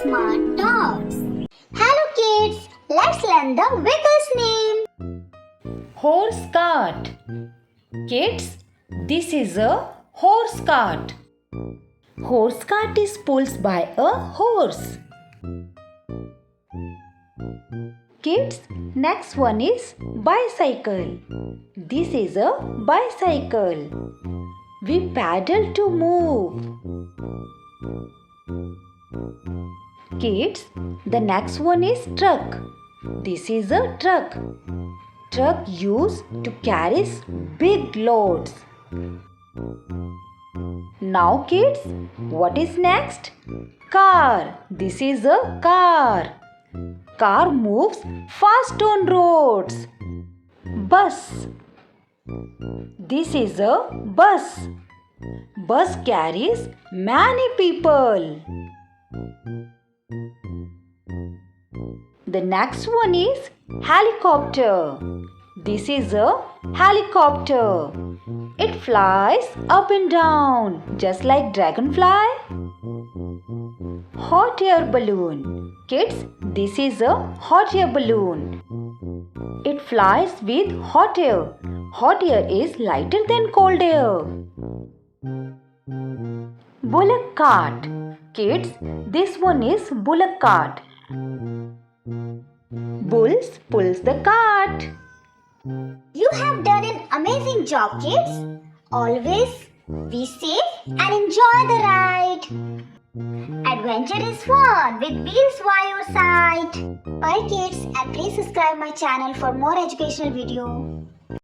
smart dogs. Hello kids, let's learn the vehicle's name. Horse cart. Kids, this is a horse cart. Horse cart is pulled by a horse. Kids, next one is bicycle. This is a bicycle. We paddle to move. Kids, the next one is truck. This is a truck. Truck used to carry big loads. Now kids, what is next? Car. This is a car. Car moves fast on roads. Bus. This is a bus. Bus carries many people. The next one is helicopter. This is a helicopter. It flies up and down just like dragonfly. Hot air balloon. Kids, this is a hot air balloon. It flies with hot air. Hot air is lighter than cold air. Bullock cart. Kids, this one is bullock cart. Bulls pulls the cart. You have done an amazing job, kids. Always be safe and enjoy the ride. Adventure is fun with wheels by your side. Bye kids, and please subscribe my channel for more educational videos.